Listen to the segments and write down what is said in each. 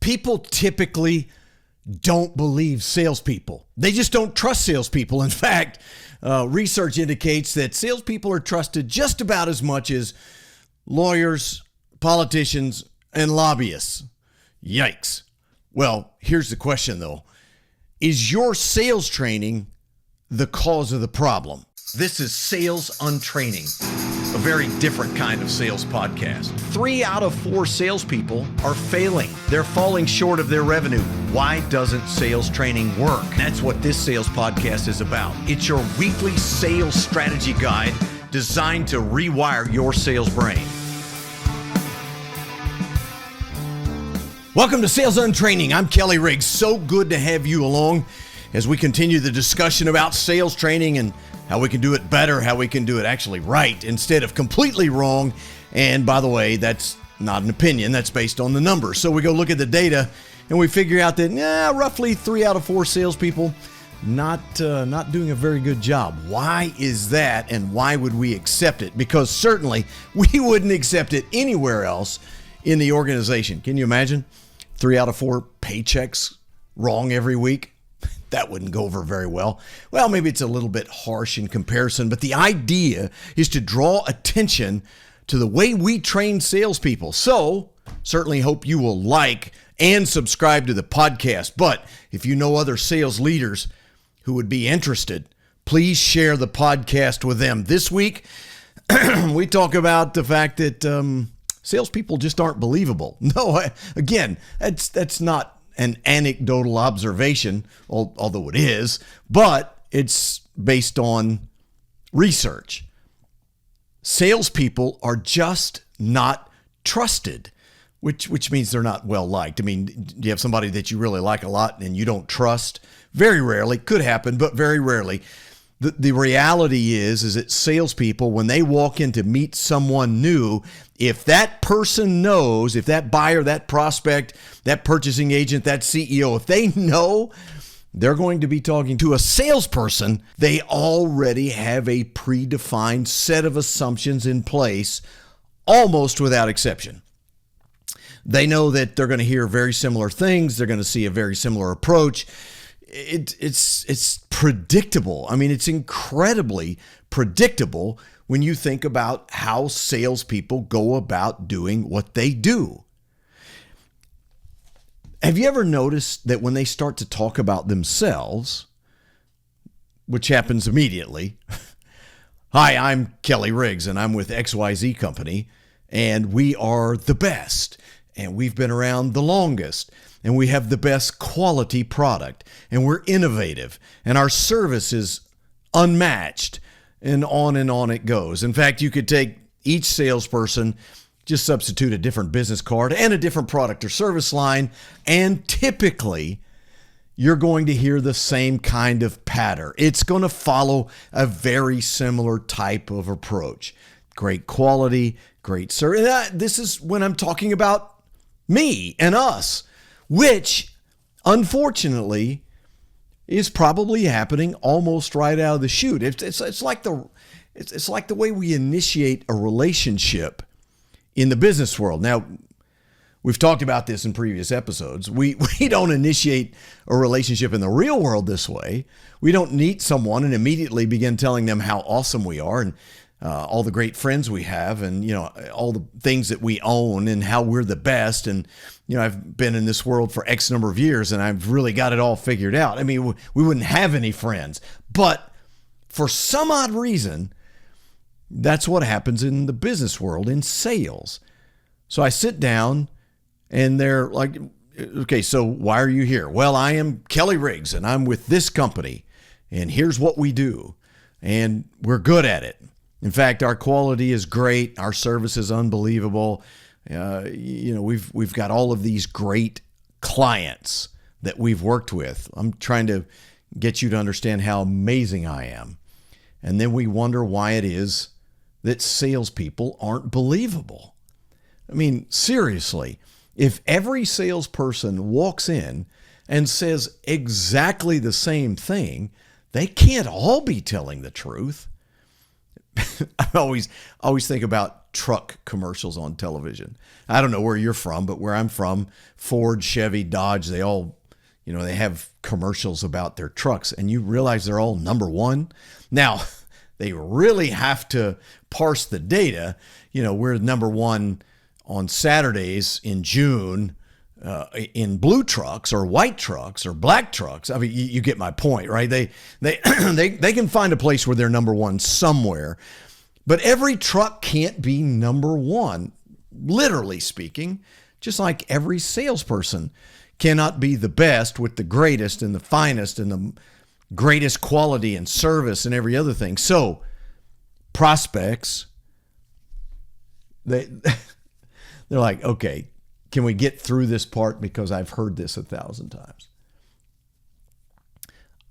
People typically don't believe salespeople. They just don't trust salespeople. In fact, research indicates that salespeople are trusted just about as much as lawyers, politicians, and lobbyists. Yikes. Well, here's the question, though. Is your sales training the cause of the problem? This is Sales Untraining, a very different kind of sales podcast. 3 out of 4 salespeople are failing. They're falling short of their revenue. Why doesn't sales training work? That's what this sales podcast is about. It's your weekly sales strategy guide designed to rewire your sales brain. Welcome to Sales Untraining. I'm Kelly Riggs. So good to have you along as we continue the discussion about sales training and how we can do it better, how we can do it actually right instead of completely wrong. And by the way, that's not an opinion. That's based on the numbers. So we go look at the data and we figure out that roughly 3 out of 4 salespeople not doing a very good job. Why is that, and why would we accept it? Because certainly we wouldn't accept it anywhere else in the organization. Can you imagine 3 out of 4 paychecks wrong every week? That wouldn't go over very well. Well, maybe it's a little bit harsh in comparison, but the idea is to draw attention to the way we train salespeople. So, certainly hope you will like and subscribe to the podcast. But if you know other sales leaders who would be interested, please share the podcast with them. This week, we talk about the fact that salespeople just aren't believable. No, again, that's not an anecdotal observation, although it is, but it's based on research. Salespeople are just not trusted, which means they're not well liked. I mean, do you have somebody that you really like a lot and you don't trust? Very rarely. Could happen, but very rarely. The reality is that salespeople, when they walk in to meet someone new, if that person knows, if that buyer, that prospect, that purchasing agent, that CEO, if they know they're going to be talking to a salesperson, they already have a predefined set of assumptions in place, almost without exception. They know that they're going to hear very similar things. They're going to see a very similar approach. It's predictable. I mean, it's incredibly predictable when you think about how salespeople go about doing what they do. Have you ever noticed that when they start to talk about themselves, which happens immediately, hi, I'm Kelly Riggs and I'm with XYZ Company and we are the best and we've been around the longest and we have the best quality product and we're innovative and our service is unmatched, and on it goes. In fact, you could take each salesperson, just substitute a different business card and a different product or service line, and typically you're going to hear the same kind of pattern. It's going to follow a very similar type of approach. Great quality, great service. This is when I'm talking about me and us, which unfortunately is probably happening almost right out of the chute. It's like the way we initiate a relationship in the business world. Now, we've talked about this in previous episodes. We don't initiate a relationship in the real world this way. We don't meet someone and immediately begin telling them how awesome we are and all the great friends we have and, all the things that we own and how we're the best. And, I've been in this world for X number of years and I've really got it all figured out. I mean, we wouldn't have any friends, but for some odd reason, that's what happens in the business world, in sales. So I sit down and they're like, okay, so why are you here? Well, I am Kelly Riggs and I'm with this company and here's what we do and we're good at it. In fact, our quality is great. Our service is unbelievable. We've got all of these great clients that we've worked with. I'm trying to get you to understand how amazing I am. And then we wonder why it is that salespeople aren't believable. I mean, seriously, if every salesperson walks in and says exactly the same thing, they can't all be telling the truth. I always think about truck commercials on television. I don't know where you're from, but where I'm from, Ford, Chevy, Dodge, they all, they have commercials about their trucks, and you realize they're all number one. Now, they really have to parse the data. We're number one on Saturdays in June in blue trucks or white trucks or black trucks. I mean, you get my point, right? They can find a place where they're number one somewhere, but every truck can't be number one, literally speaking, just like every salesperson cannot be the best with the greatest and the finest and the greatest quality and service and every other thing. So prospects, they're like, okay, can we get through this part because I've heard this 1,000 times?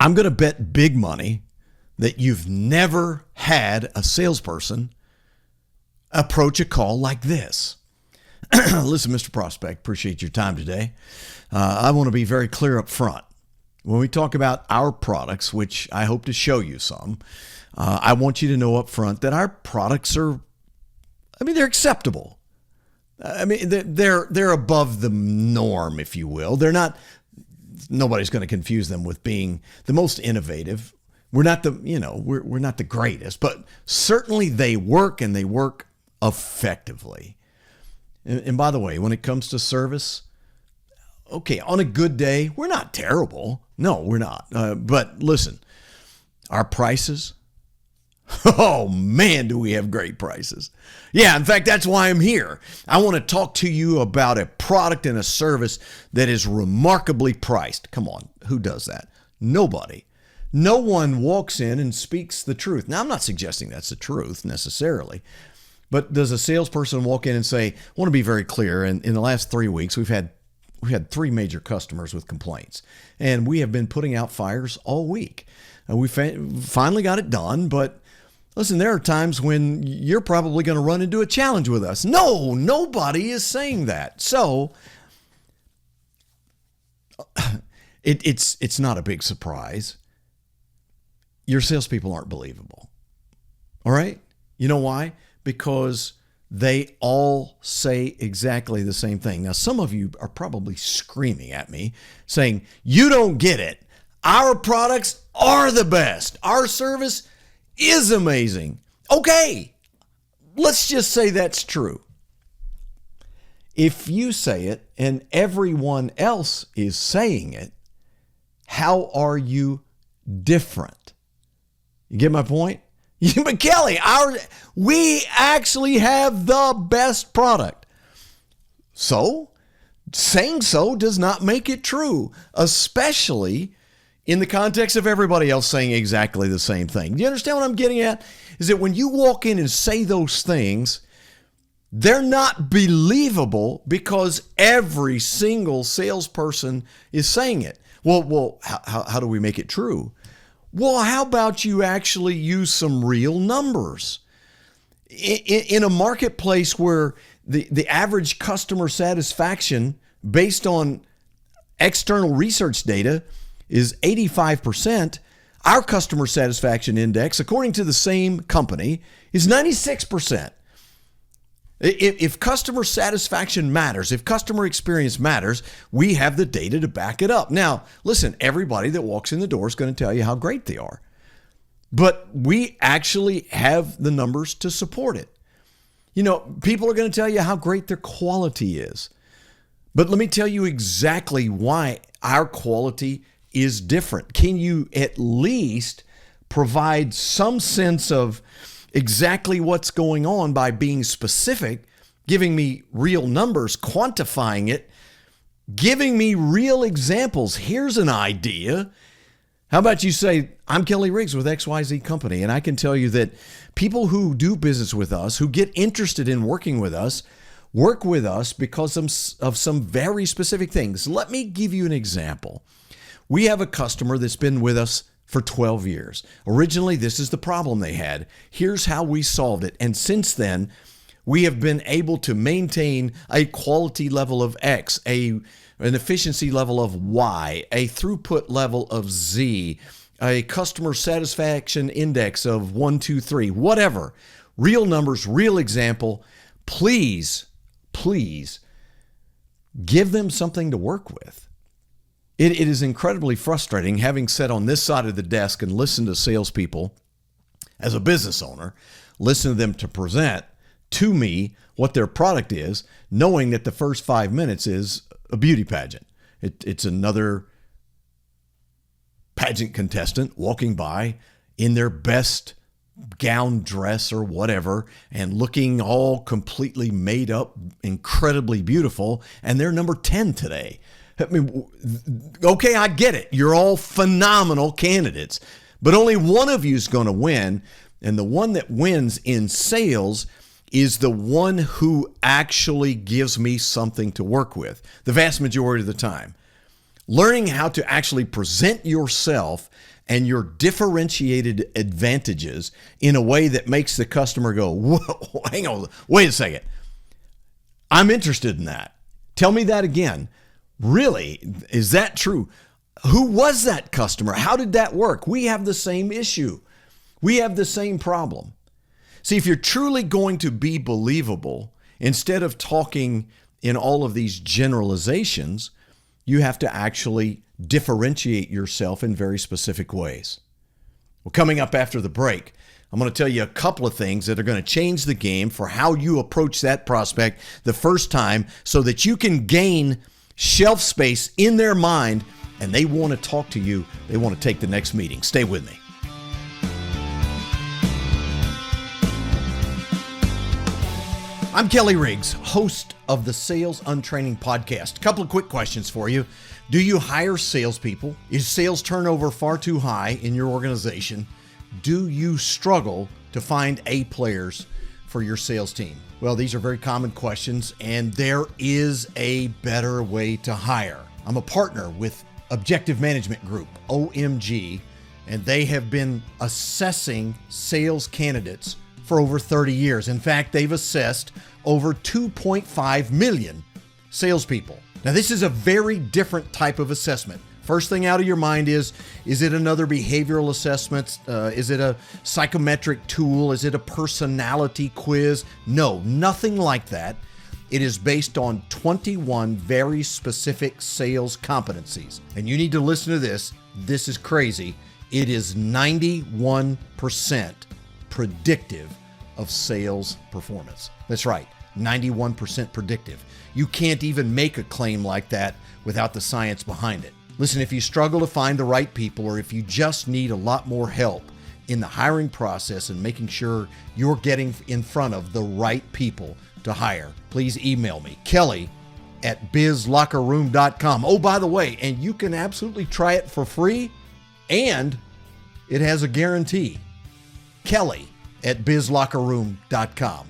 I'm going to bet big money that you've never had a salesperson approach a call like this. Listen, Mr. Prospect, appreciate your time today. I want to be very clear up front. When we talk about our products, which I hope to show you some, I want you to know up front that our products they're acceptable. They're above the norm, if you will. They're not, nobody's going to confuse them with being the most innovative. We're not we're not the greatest, but certainly they work, and they work effectively. And by the way, when it comes to service, okay, on a good day, we're not terrible. No, we're not. But listen, our prices, oh man, do we have great prices. Yeah, in fact, that's why I'm here. I want to talk to you about a product and a service that is remarkably priced. Come on, who does that? Nobody. No one walks in and speaks the truth. Now, I'm not suggesting that's the truth necessarily, but does a salesperson walk in and say, I want to be very clear, and in the last 3 weeks, we've had 3 major customers with complaints, and we have been putting out fires all week. And we finally got it done, but listen, there are times when you're probably going to run into a challenge with us. No, nobody is saying that. So it's not a big surprise. Your salespeople aren't believable. All right? You know why? Because they all say exactly the same thing. Now, some of you are probably screaming at me saying, you don't get it. Our products are the best. Our service is amazing. Okay, let's just say that's true. If you say it and everyone else is saying it, how are you different? You get my point? But Kelly, we actually have the best product. So, saying so does not make it true, especially in the context of everybody else saying exactly the same thing. Do you understand what I'm getting at? Is that when you walk in and say those things, they're not believable because every single salesperson is saying it. Well, how do we make it true? Well, how about you actually use some real numbers? In a marketplace where the average customer satisfaction based on external research data is 85%, our customer satisfaction index, according to the same company, is 96%. If customer satisfaction matters, if customer experience matters, we have the data to back it up. Now, listen, everybody that walks in the door is going to tell you how great they are. But we actually have the numbers to support it. People are going to tell you how great their quality is. But let me tell you exactly why our quality is different. Can you at least provide some sense of exactly what's going on by being specific, giving me real numbers, quantifying it, giving me real examples? Here's an idea. How about you say, I'm Kelly Riggs with XYZ Company, and I can tell you that people who do business with us, who get interested in working with us, work with us because of some very specific things. Let me give you an example. We have a customer that's been with us for 12 years. Originally, this is the problem they had. Here's how we solved it. And since then, we have been able to maintain a quality level of X, an efficiency level of Y, a throughput level of Z, a customer satisfaction index of 1, 2, 3, whatever, real numbers, real example, please give them something to work with. It is incredibly frustrating having sat on this side of the desk and listened to salespeople as a business owner, listen to them to present to me what their product is, knowing that the first 5 minutes is a beauty pageant. It's another pageant contestant walking by in their best gown, dress, or whatever, and looking all completely made up, incredibly beautiful, and they're number 10 today. I mean, okay, I get it. You're all phenomenal candidates, but only one of you is going to win, and the one that wins in sales is the one who actually gives me something to work with the vast majority of the time. Learning how to actually present yourself and your differentiated advantages in a way that makes the customer go, whoa, hang on, wait a second. I'm interested in that. Tell me that again. Really? Is that true? Who was that customer? How did that work? We have the same issue. We have the same problem. See, if you're truly going to be believable, instead of talking in all of these generalizations, you have to actually differentiate yourself in very specific ways. Well, coming up after the break, I'm going to tell you a couple of things that are going to change the game for how you approach that prospect the first time so that you can gain shelf space in their mind and they want to talk to you. They want to take the next meeting. Stay with me. I'm Kelly Riggs, host of the Sales Untraining podcast. A couple of quick questions for you. Do you hire salespeople? Is sales turnover far too high in your organization? Do you struggle to find A players for your sales team? Well, these are very common questions, and there is a better way to hire. I'm a partner with Objective Management Group, OMG, and they have been assessing sales candidates for over 30 years. In fact, they've assessed over 2.5 million salespeople. Now, this is a very different type of assessment. First thing out of your mind is it another behavioral assessment? Is it a psychometric tool? Is it a personality quiz? No, nothing like that. It is based on 21 very specific sales competencies. And you need to listen to this. This is crazy. It is 91% predictive of sales performance. That's right, 91% predictive. You can't even make a claim like that without the science behind it. Listen, if you struggle to find the right people, or if you just need a lot more help in the hiring process and making sure you're getting in front of the right people to hire, please email me, kelly@bizlockerroom.com. Oh, by the way, and you can absolutely try it for free, and it has a guarantee. kelly@bizlockerroom.com.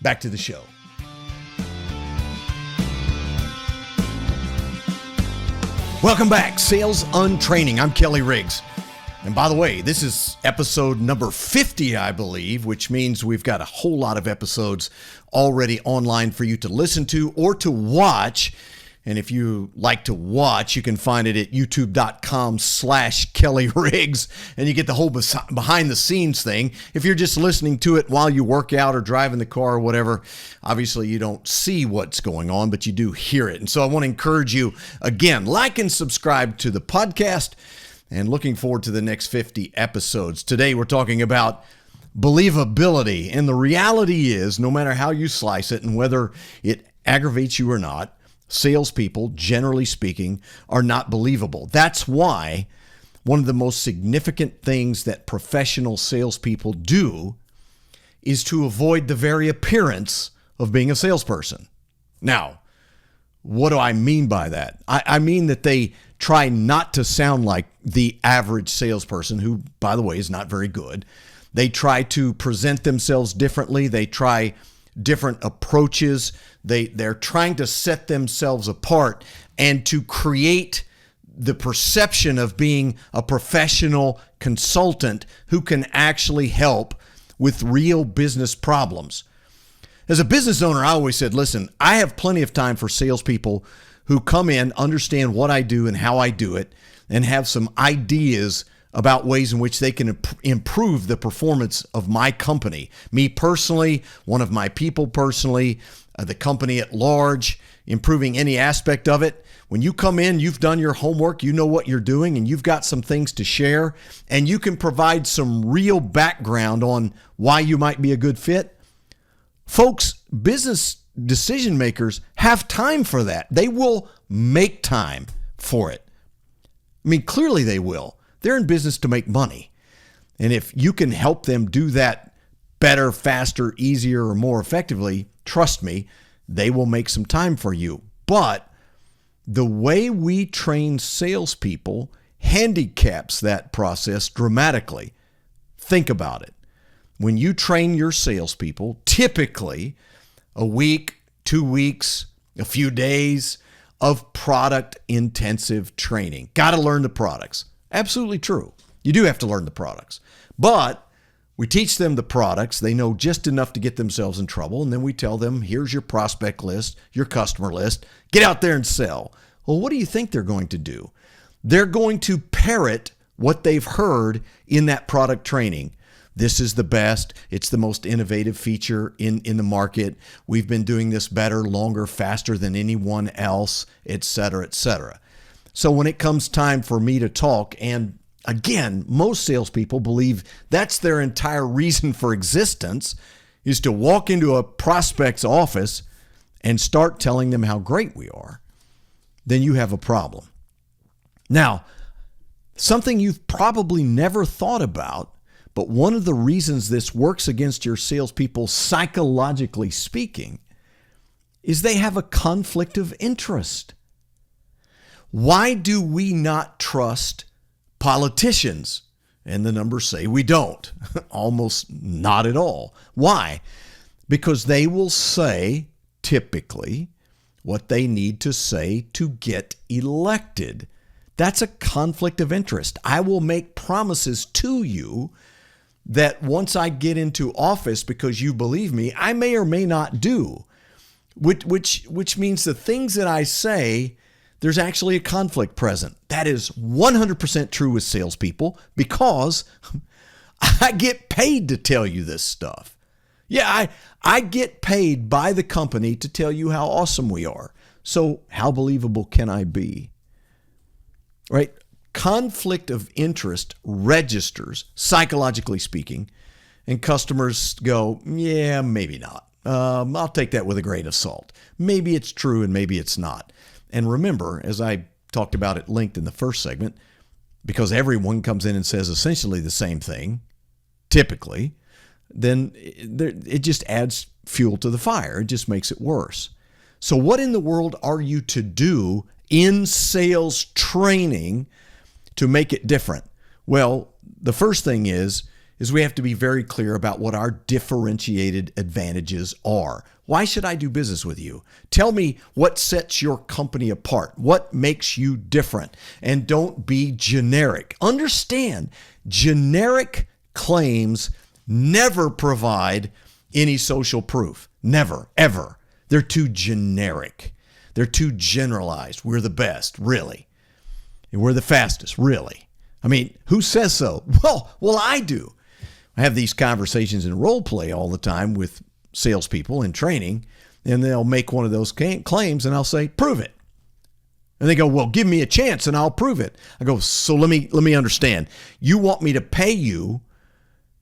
Back to the show. Welcome back, Sales Untraining. I'm Kelly Riggs. And by the way, this is episode number 50, I believe, which means we've got a whole lot of episodes already online for you to listen to or to watch. And if you like to watch, you can find it at youtube.com/Kelly Riggs, and you get the whole behind the scenes thing. If you're just listening to it while you work out or drive in the car or whatever, obviously you don't see what's going on, but you do hear it. And so I want to encourage you, again, like and subscribe to the podcast, and looking forward to the next 50 episodes. Today we're talking about believability. And the reality is, no matter how you slice it and whether it aggravates you or not, salespeople, generally speaking, are not believable. That's why one of the most significant things that professional salespeople do is to avoid the very appearance of being a salesperson. Now, what do I mean by that? I mean that they try not to sound like the average salesperson, who, by the way, is not very good. They try to present themselves differently. They try different approaches. They're trying to set themselves apart and to create the perception of being a professional consultant who can actually help with real business problems. As a business owner, I always said, listen, I have plenty of time for salespeople who come in, understand what I do and how I do it, and have some ideas about ways in which they can improve the performance of my company. Me personally, one of my people personally, the company at large, improving any aspect of it. When you come in, you've done your homework, you know what you're doing, and you've got some things to share, and you can provide some real background on why you might be a good fit. Folks, business decision makers have time for that. They will make time for it. I mean, clearly they will. They're in business to make money. And if you can help them do that better, faster, easier, or more effectively, trust me, they will make some time for you. But the way we train salespeople handicaps that process dramatically. Think about it. When you train your salespeople, typically a week, 2 weeks, a few days of product intensive training. Got to learn the products. Absolutely true. You do have to learn the products. But we teach them the products. They know just enough to get themselves in trouble. And then we tell them, here's your prospect list, your customer list. Get out there and sell. Well, what do you think they're going to do? They're going to parrot what they've heard in that product training. This is the best. It's the most innovative feature in the market. We've been doing this better, longer, faster than anyone else, et cetera, et cetera. So when it comes time for me to talk, and again, most salespeople believe that's their entire reason for existence, is to walk into a prospect's office and start telling them how great we are, then you have a problem. Now, something you've probably never thought about, but one of the reasons this works against your salespeople, psychologically speaking, is they have a conflict of interest. Why do we not trust politicians? And the numbers say we don't. Almost not at all. Why? Because they will say, typically, what they need to say to get elected. That's a conflict of interest. I will make promises to you that once I get into office, because you believe me, I may or may not do, which means the things that I say, there's actually a conflict present. That is 100% true with salespeople because I get paid to tell you this stuff. Yeah, I get paid by the company to tell you how awesome we are. So how believable can I be? Right? Conflict of interest registers, psychologically speaking, and customers go, yeah, maybe not. I'll take that with a grain of salt. Maybe it's true and maybe it's not. And remember, as I talked about at length in the first segment, because everyone comes in and says essentially the same thing, typically, then it just adds fuel to the fire. It just makes it worse. So what in the world are you to do in sales training to make it different? Well, the first thing is we have to be very clear about what our differentiated advantages are. Why should I do business with you? Tell me what sets your company apart. What makes you different? And don't be generic. Understand, generic claims never provide any social proof. Never, ever. They're too generic. They're too generalized. We're the best, really. And we're the fastest, really. I mean, who says so? Well, I do. I have these conversations in role play all the time with salespeople in training, and they'll make one of those claims, and I'll say, prove it. And they go, well, give me a chance, and I'll prove it. I go, so let me understand. You want me to pay you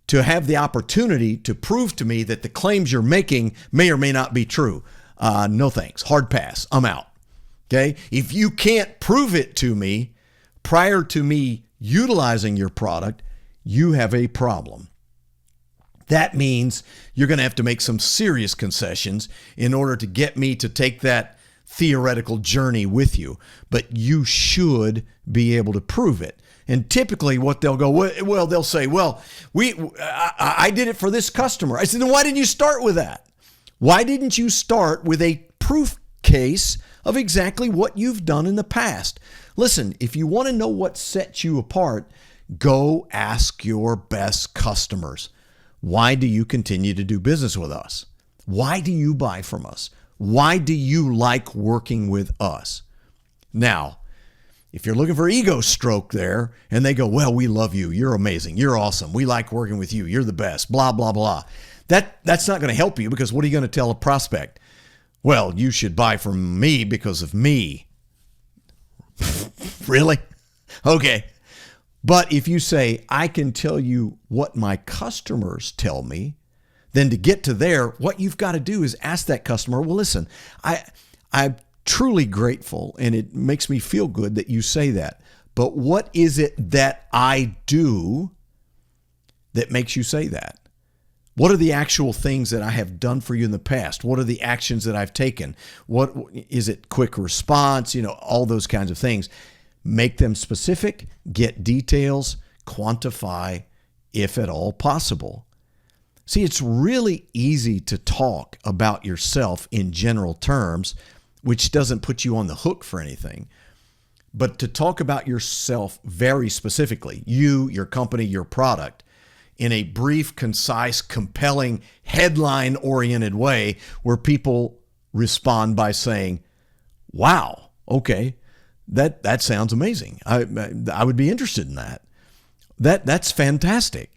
to have the opportunity to prove to me that the claims you're making may or may not be true. No thanks. Hard pass. I'm out. Okay? If you can't prove it to me prior to me utilizing your product, you have a problem. That means you're going to have to make some serious concessions in order to get me to take that theoretical journey with you. But you should be able to prove it. And typically what they'll go, well, they'll say, well, I did it for this customer. I said, then why didn't you start with that? Why didn't you start with a proof case of exactly what you've done in the past? Listen, if you want to know what sets you apart, go ask your best customers. Why do you continue to do business with us? Why do you buy from us? Why do you like working with us? Now, If you're looking for ego stroke there and they go, well, we love you. You're amazing. You're awesome. We like working with you. You're the best. Blah, blah, blah. That's not going to help you, because what are you going to tell a prospect? Well, you should buy from me because of me. Really? Okay. But if you say, I can tell you what my customers tell me, then to get to there, what you've got to do is ask that customer, well, listen, I'm truly grateful and it makes me feel good that you say that. But what is it that I do that makes you say that? What are the actual things that I have done for you in the past? What are the actions that I've taken? What is it? Quick response, all those kinds of things. Make them specific, get details, quantify if at all possible. See, it's really easy to talk about yourself in general terms, which doesn't put you on the hook for anything. But to talk about yourself very specifically, you, your company, your product, in a brief, concise, compelling, headline-oriented way where people respond by saying, wow, okay, that sounds amazing. I would be interested in that. That's fantastic.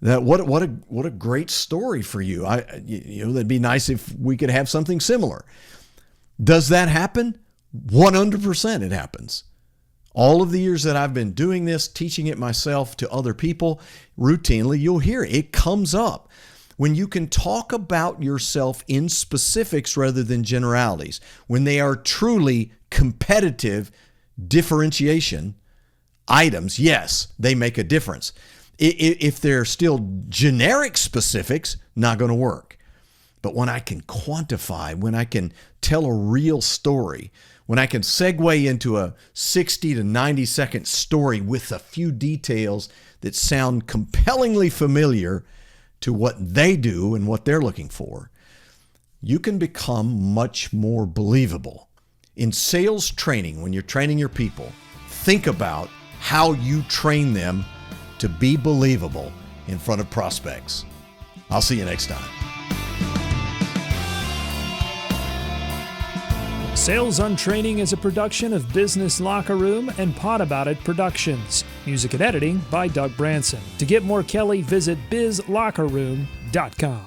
What a great story for you. That'd be nice if we could have something similar. Does that happen? 100% it happens. All of the years that I've been doing this, teaching it myself to other people, routinely you'll hear it. It comes up. When you can talk about yourself in specifics rather than generalities, when they are truly competitive differentiation items, yes, they make a difference. If they're still generic specifics, not going to work. But when I can quantify, when I can tell a real story, when I can segue into a 60 to 90 second story with a few details that sound compellingly familiar to what they do and what they're looking for, you can become much more believable. In sales training, when you're training your people, think about how you train them to be believable in front of prospects. I'll see you next time. Sales Untraining is a production of Business Locker Room and Pod About It Productions. Music and editing by Doug Branson. To get more Kelly, visit bizlockerroom.com.